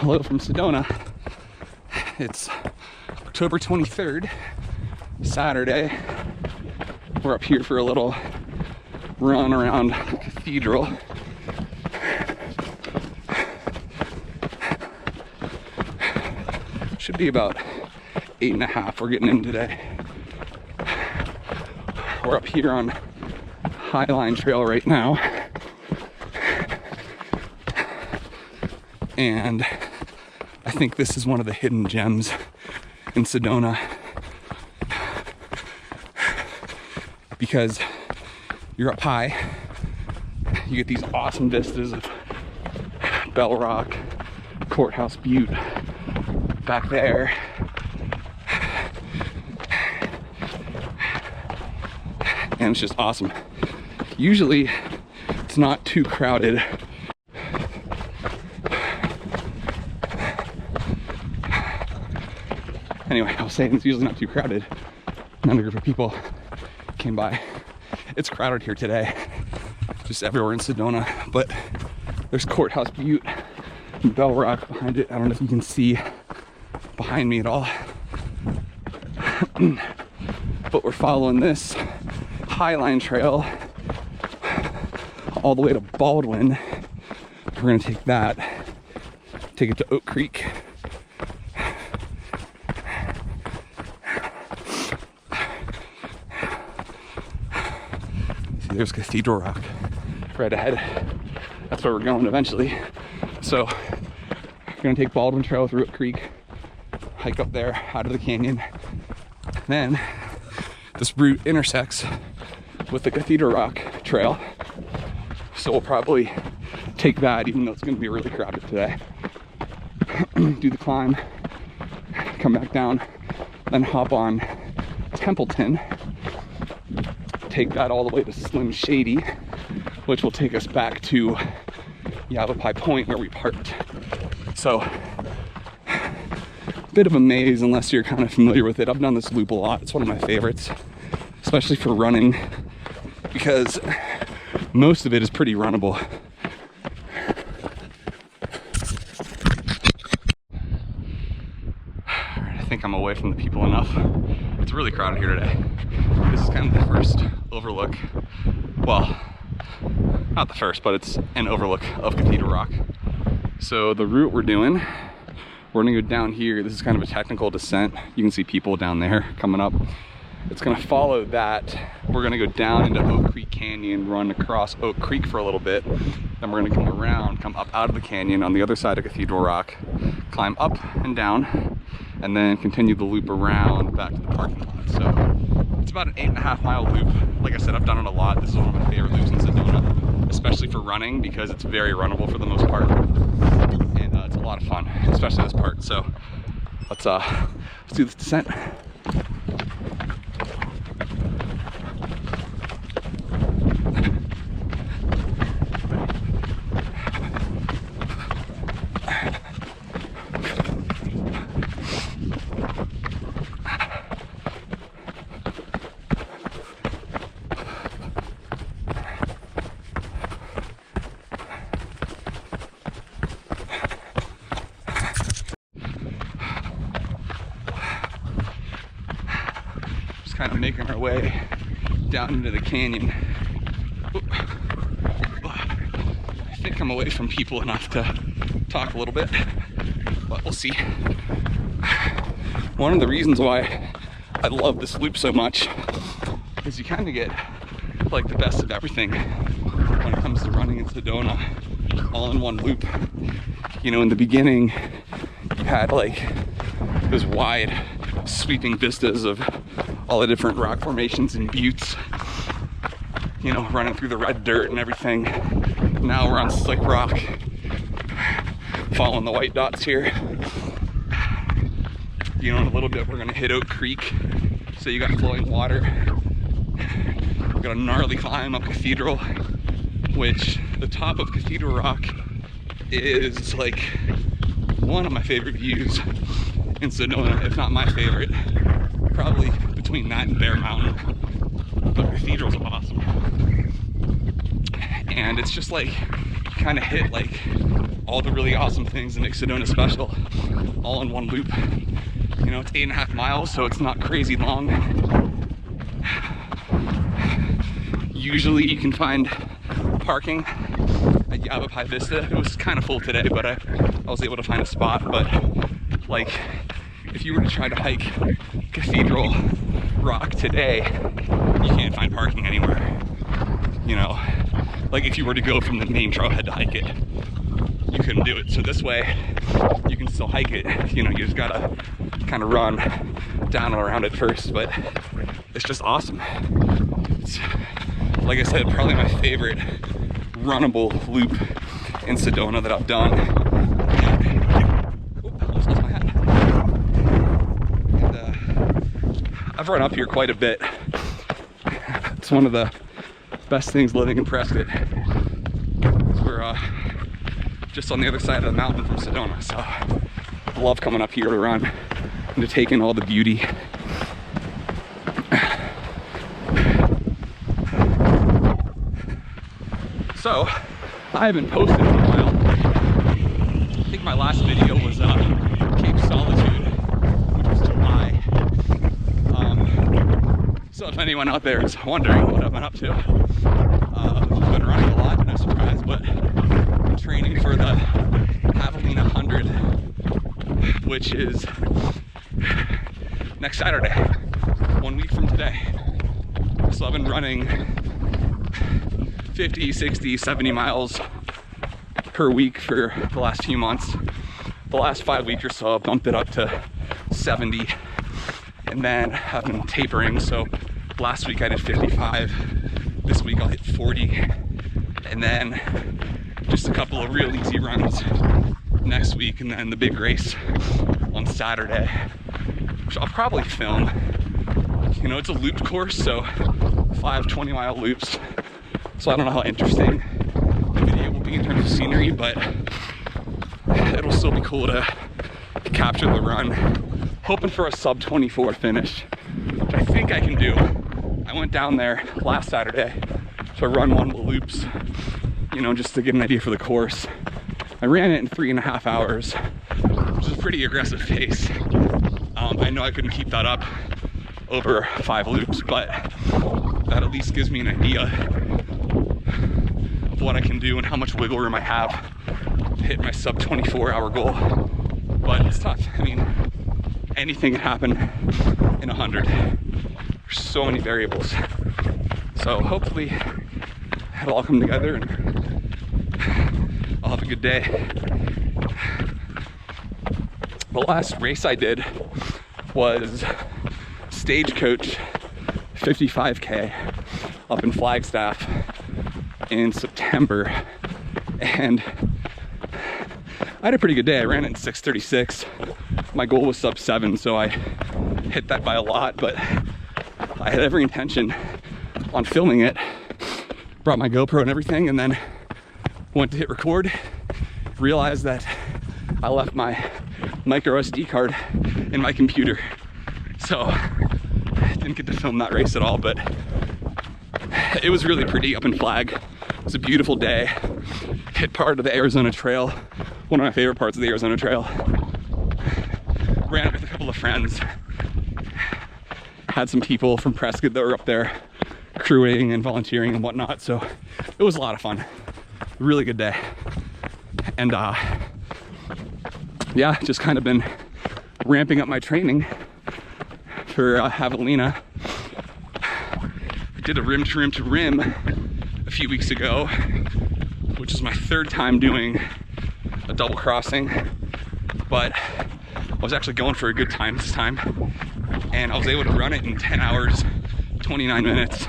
Hello from Sedona. It's October 23rd, Saturday. We're up here for a little run around the cathedral. Should be about 8.5. We're getting in today. We're up here on Highline Trail right now. And I think this is one of the hidden gems in Sedona, because you're up high, you get these awesome vistas of Bell Rock, Courthouse Butte back there. And it's just awesome. Usually it's not too crowded. Anyway, I was saying it's usually not too crowded. Another group of people came by. It's crowded here today, just everywhere in Sedona, but there's Courthouse Butte and Bell Rock behind it. I don't know if you can see behind me at all. But we're following this Highline Trail all the way to Baldwin. We're gonna take that, take it to Oak Creek. See, there's Cathedral Rock right ahead. That's where we're going eventually. So we're gonna take Baldwin Trail through Oak Creek, hike up there out of the canyon. Then this route intersects with the Cathedral Rock Trail. So we'll probably take that, even though it's gonna be really crowded today. Do the climb, come back down, then hop on Templeton, take that all the way to Slim Shady, which will take us back to Yavapai Point where we parked. So, bit of a maze unless you're kind of familiar with it. I've done this loop a lot. It's one of my favorites, especially for running, because most of it is pretty runnable. Alright, I think I'm away from the people enough. It's really crowded here today. This is kind of the first overlook. Well, not the first, but it's an overlook of Cathedral Rock. So the route we're doing, we're gonna go down here. This is kind of a technical descent. You can see people down there coming up. It's gonna follow that. We're gonna go down into Oak Creek Canyon, run across Oak Creek for a little bit. Then we're gonna come around, come up out of the canyon on the other side of Cathedral Rock, climb up and down, and then continue the loop around back to the parking lot. So it's about an 8.5 mile loop. Like I said, I've done it a lot. This is one of my favorite loops in Sedona, especially for running, because it's very runnable for the most part. And it's a lot of fun, especially this part. So let's do this descent. Kind of making our way down into the canyon. I think I'm away from people enough to talk a little bit, but we'll see. One of the reasons why I love this loop so much is you kind of get like the best of everything when it comes to running in Sedona, all in one loop. You know, in the beginning, you had like those wide sweeping vistas of all the different rock formations and buttes, you know, running through the red dirt and everything. Now we're on slick rock, following the white dots here. You know, in a little bit we're gonna hit Oak Creek, so you got flowing water. We got a gnarly climb up Cathedral, which the top of Cathedral Rock is like one of my favorite views in Sedona, if not my favorite. Probably between that and Bear Mountain. But Cathedral's awesome. And it's just like, you kind of hit like all the really awesome things that make Sedona special, all in one loop. You know, it's 8.5 miles, so it's not crazy long. Usually you can find parking at Yavapai Vista. It was kind of full today, but I was able to find a spot. But like, if you were to try to hike Cathedral Rock today, you can't find parking anywhere. You know, like if you were to go from the main trailhead to hike it, you couldn't do it. So this way, you can still hike it. You know, you just gotta kind of run down and around it first, but it's just awesome. It's, like I said, probably my favorite runnable loop in Sedona that I've done. I almost lost my hat. And I've run up here quite a bit. It's one of the best things living in Prescott. We're just on the other side of the mountain from Sedona, so I love coming up here to run and to take in all the beauty. So, I haven't posted in a while. I think my last video was Cape Solitude, which was July. So if anyone out there is wondering what I've been up to, I've been running a lot, no surprise, but I'm training for the Javelina 100, which is next Saturday, 1 week from today. So I've been running 50, 60, 70 miles per week for the last few months. The last 5 weeks or so, I've bumped it up to 70, and then I've been tapering. So last week I did 55, this week I'll hit 40, and then just a couple of real easy runs next week, and then the big race on Saturday, which I'll probably film. You know, it's a looped course, so 5 20-mile loops. So I don't know how interesting the video will be in terms of scenery, but it'll still be cool to capture the run. Hoping for a sub 24 finish, which I think I can do. I went down there last Saturday to run one of the loops, you know, just to get an idea for the course. I ran it in 3.5 hours, which is a pretty aggressive pace. I know I couldn't keep that up over 5 loops, but that at least gives me an idea of what I can do and how much wiggle room I have to hit my sub 24-hour goal. But it's tough. I mean, anything can happen in 100. There's so many variables. So hopefully it'll all come together and I'll have a good day. The last race I did was Stagecoach 55K up in Flagstaff in September, and I had a pretty good day. I ran it in 6:36. My goal was sub 7, so I hit that by a lot, but I had every intention on filming it. Brought my GoPro and everything, and then went to hit record, realized that I left my micro SD card in my computer, so I didn't get to film that race at all. But it was really pretty up in Flag. It was a beautiful day. Hit part of the Arizona Trail, one of my favorite parts of the Arizona Trail. Ran it with a couple of friends. Had some people from Prescott that were up there crewing and volunteering and whatnot, so it was a lot of fun. Really good day. And yeah, just kind of been ramping up my training for Javelina. I did a rim to rim to rim a few weeks ago, which is my 3rd time doing a double crossing, but I was actually going for a good time this time, and I was able to run it in 10 hours, 29 minutes.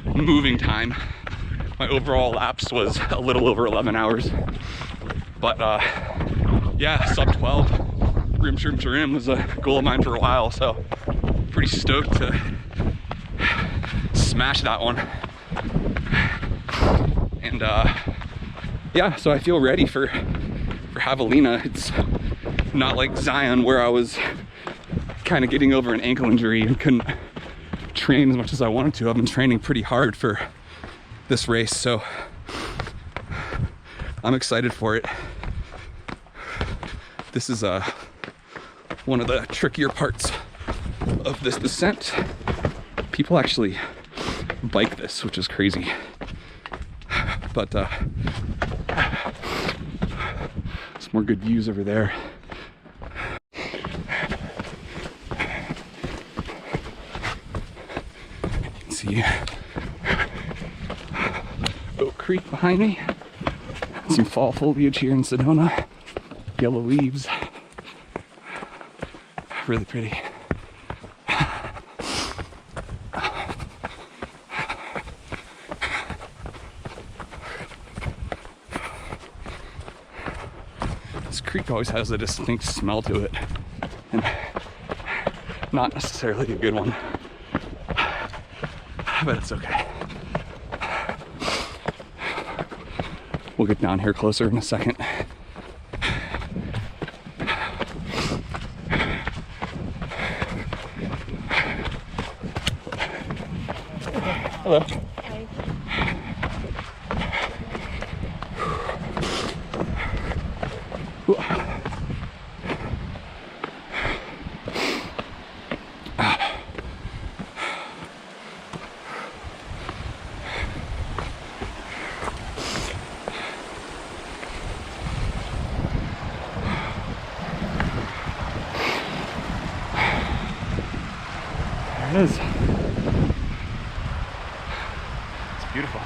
Moving time. My overall lapse was a little over 11 hours, but yeah, sub 12 rim to rim was a goal of mine for a while, so pretty stoked to smash that one. And yeah, so I feel ready for Javelina. It's not like Zion, where I was kind of getting over an ankle injury and couldn't train as much as I wanted to. I've been training pretty hard for this race, so I'm excited for it. This is one of the trickier parts of this descent. People actually bike this, which is crazy. But some more good views over there. You can see Oak Creek behind me. Some fall foliage here in Sedona. Yellow leaves. Really pretty. This creek always has a distinct smell to it, and not necessarily a good one, but it's okay. We'll get down here closer in a second. Hello. Hi. There it is. It's beautiful.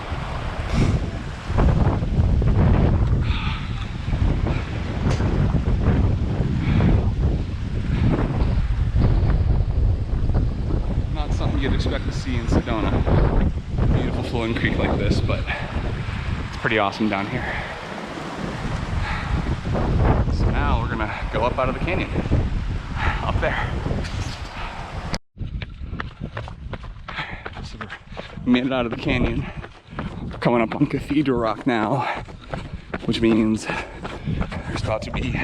Not something you'd expect to see in Sedona. Beautiful flowing creek like this, but it's pretty awesome down here. So now we're gonna go up out of the canyon. Up there. So we made it out of the canyon. We're coming up on Cathedral Rock now, which means there's about to be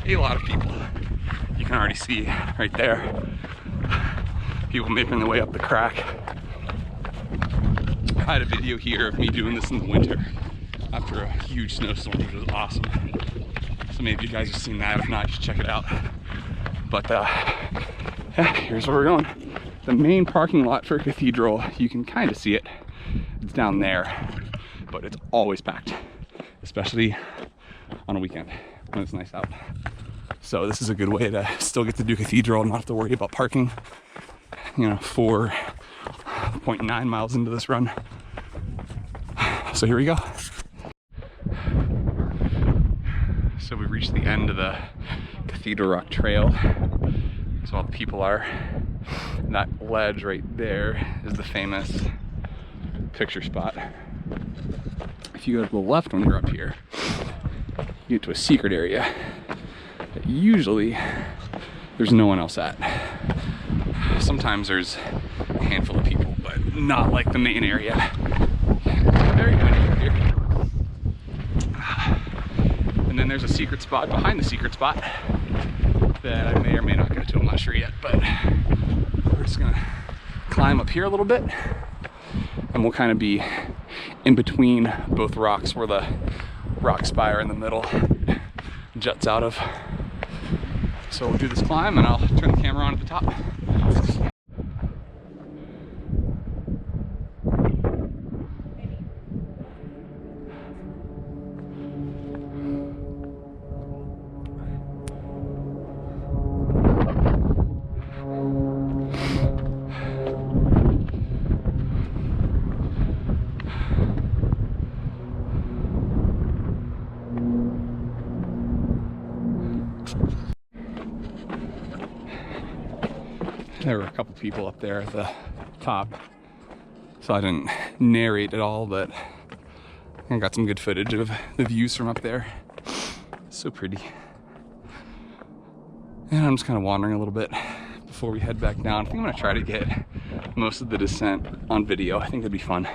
a lot of people. You can already see right there. People making their way up the crack. I had a video here of me doing this in the winter after a huge snowstorm, which was awesome. So maybe you guys have seen that. If not, you should check it out. But yeah, here's where we're going. The main parking lot for Cathedral, you can kind of see it. It's down there, but it's always packed, especially on a weekend when it's nice out. So this is a good way to still get to do Cathedral and not have to worry about parking. You know, 4.9 miles into this run. So here we go. So we reached the end of the Cathedral Rock Trail. So all the people are. And that ledge right there is the famous picture spot. If you go to the left when you're up here, you get to a secret area that usually there's no one else at. Sometimes there's a handful of people, but not like the main area. Very windy here. And then there's a secret spot behind the secret spot that I may or may not go to, I'm not sure yet, but we're just gonna climb up here a little bit and we'll kind of be in between both rocks where the rock spire in the middle juts out of. So we'll do this climb and I'll turn the camera on at the top. There were a couple people up there at the top, so I didn't narrate at all, but I got some good footage of the views from up there. So pretty. And I'm just kind of wandering a little bit before we head back down. I think I'm gonna try to get most of the descent on video. I think that'd be fun.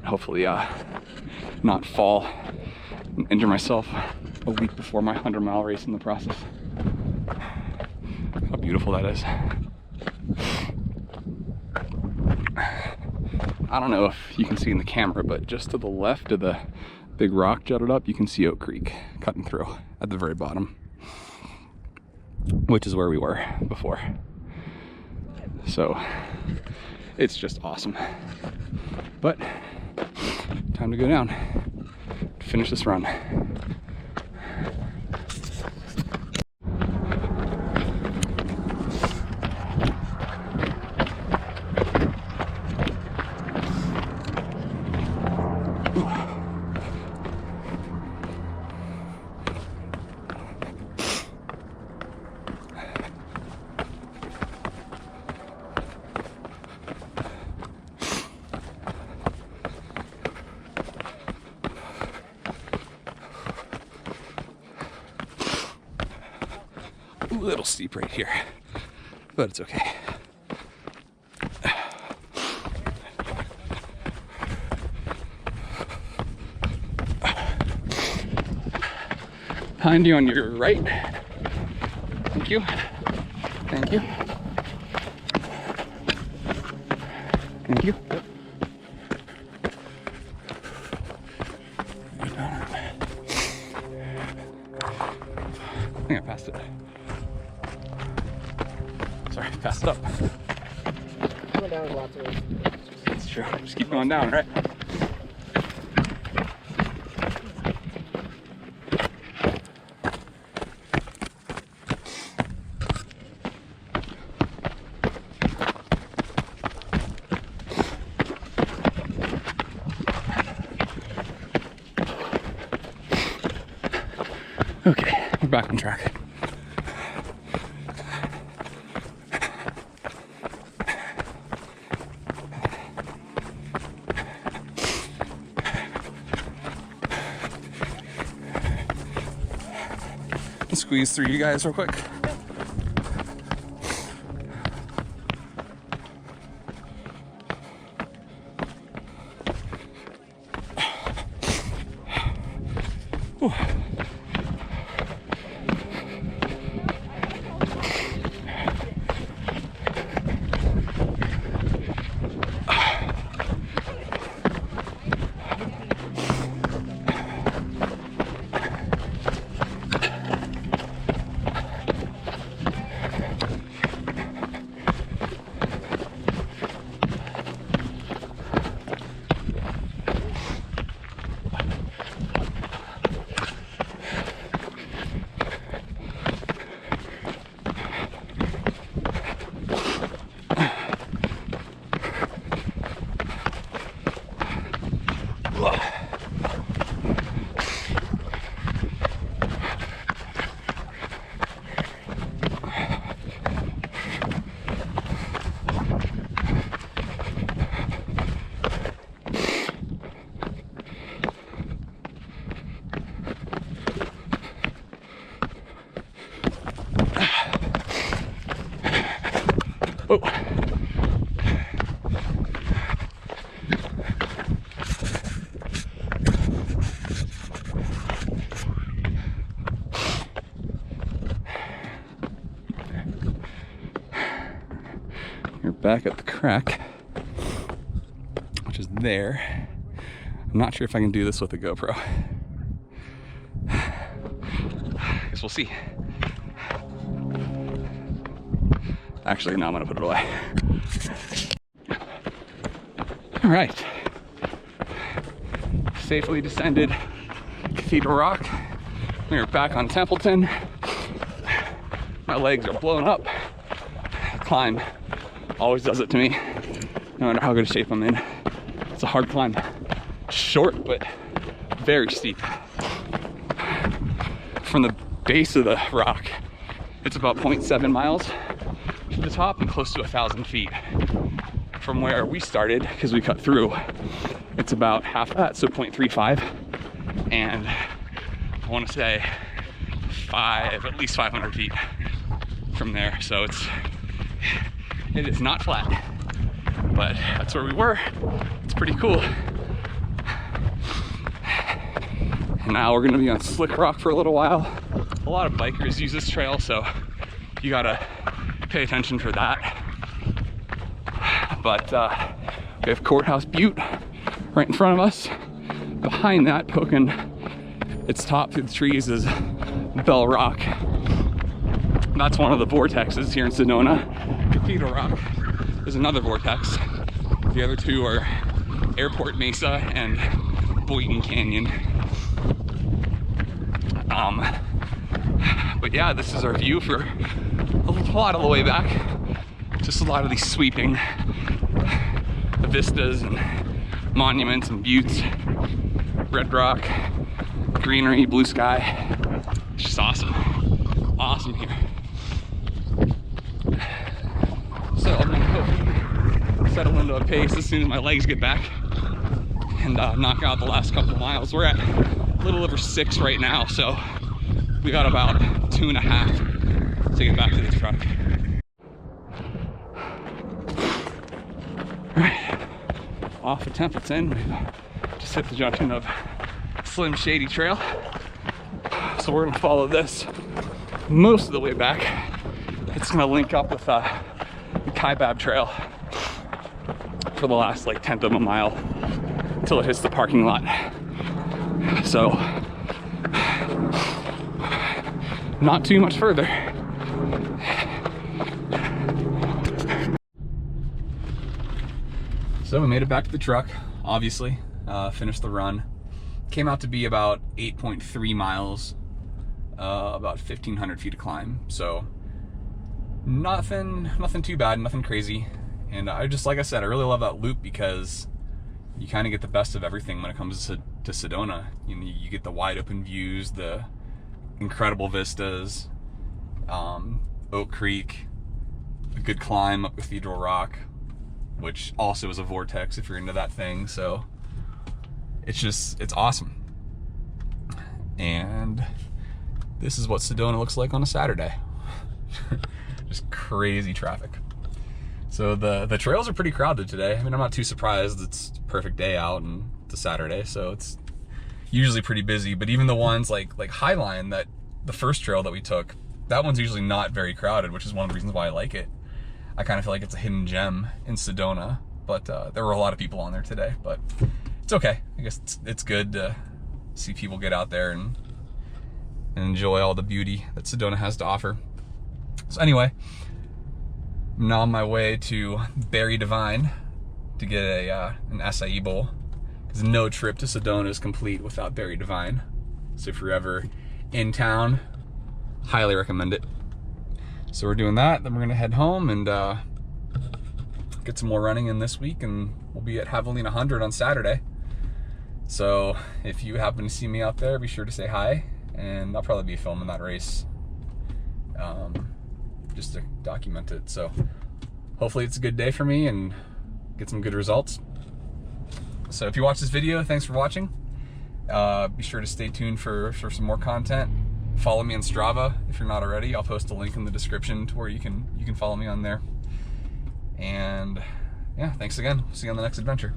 Hopefully not fall and injure myself a week before my 100-mile race in the process. How beautiful that is. I don't know if you can see in the camera, but just to the left of the big rock jutted up, you can see Oak Creek cutting through at the very bottom, which is where we were before. So it's just awesome. But time to go down to finish this run. A little steep right here, but it's okay. Behind you on your right. Thank you. Thank you. Thank you. I think I passed it. Sorry, passed it up. Going down lots of ways. That's true. Just keep going down, right? Okay, we're back on track. Squeeze through you guys real quick. Whew. Oh. You're back at the crack, which is there. I'm not sure if I can do this with a GoPro. Guess we'll see. Actually, no, I'm gonna put it away. All right. Safely descended Cathedral Rock. We are back on Templeton. My legs are blown up. The climb always does it to me, no matter how good a shape I'm in. It's a hard climb. Short, but very steep. From the base of the rock, it's about 0.7 miles to the top and close to 1,000 feet. From where we started, because we cut through, it's about half that, so 0.35. And I want to say at least 500 feet from there. So it is not flat, but that's where we were. It's pretty cool. And now we're gonna be on slick rock for a little while. A lot of bikers use this trail, so you gotta pay attention for that. But we have Courthouse Butte right in front of us. behind that, poking its top through the trees, is Bell Rock. That's one of the vortexes here in Sedona. Cathedral Rock is another vortex. The other two are Airport Mesa and Boynton Canyon. But yeah, this is our view for a lot of the way back. Just a lot of these sweeping vistas and monuments and buttes, red rock, greenery, blue sky. It's just awesome. Awesome here. So I'm gonna hopefully settle into a pace as soon as my legs get back and knock out the last couple of miles. We're at a little over 6 right now, so we got about 2.5 to get back to the truck. All right, off of Templeton, we've just hit the junction of Slim Shady Trail. So we're gonna follow this most of the way back. It's gonna link up with the Kaibab Trail for the last like 1/10 of a mile until it hits the parking lot. So not too much further. So we made it back to the truck, obviously, finished the run. Came out to be about 8.3 miles, about 1,500 feet to climb. So nothing too bad, nothing crazy. And I just, like I said, I really love that loop because you kind of get the best of everything when it comes to Sedona. You get the wide open views, the incredible vistas, Oak Creek, a good climb up Cathedral Rock, which also is a vortex if you're into that thing. So it's awesome. And this is what Sedona looks like on a Saturday. Just crazy traffic. So the trails are pretty crowded today. I mean, I'm not too surprised. It's a perfect day out and it's a Saturday, so it's usually pretty busy. But even the ones like Highline, that the first trail that we took, that one's usually not very crowded, which is one of the reasons why I like it. I kind of feel like it's a hidden gem in Sedona, but there were a lot of people on there today, but it's okay. I guess it's good to see people get out there and enjoy all the beauty that Sedona has to offer. So anyway, I'm now on my way to Berry Divine to get an acai bowl, because no trip to Sedona is complete without Berry Divine. So if you're ever in town, highly recommend it. So we're doing that, then we're gonna head home and get some more running in this week, and we'll be at Javelina 100 on Saturday. So if you happen to see me out there, be sure to say hi, and I'll probably be filming that race just to document it. So hopefully it's a good day for me and get some good results. So if you watch this video, thanks for watching. Be sure to stay tuned for some more content. Follow me on Strava if you're not already. I'll post a link in the description to where you can follow me on there. And yeah, thanks again. See you on the next adventure.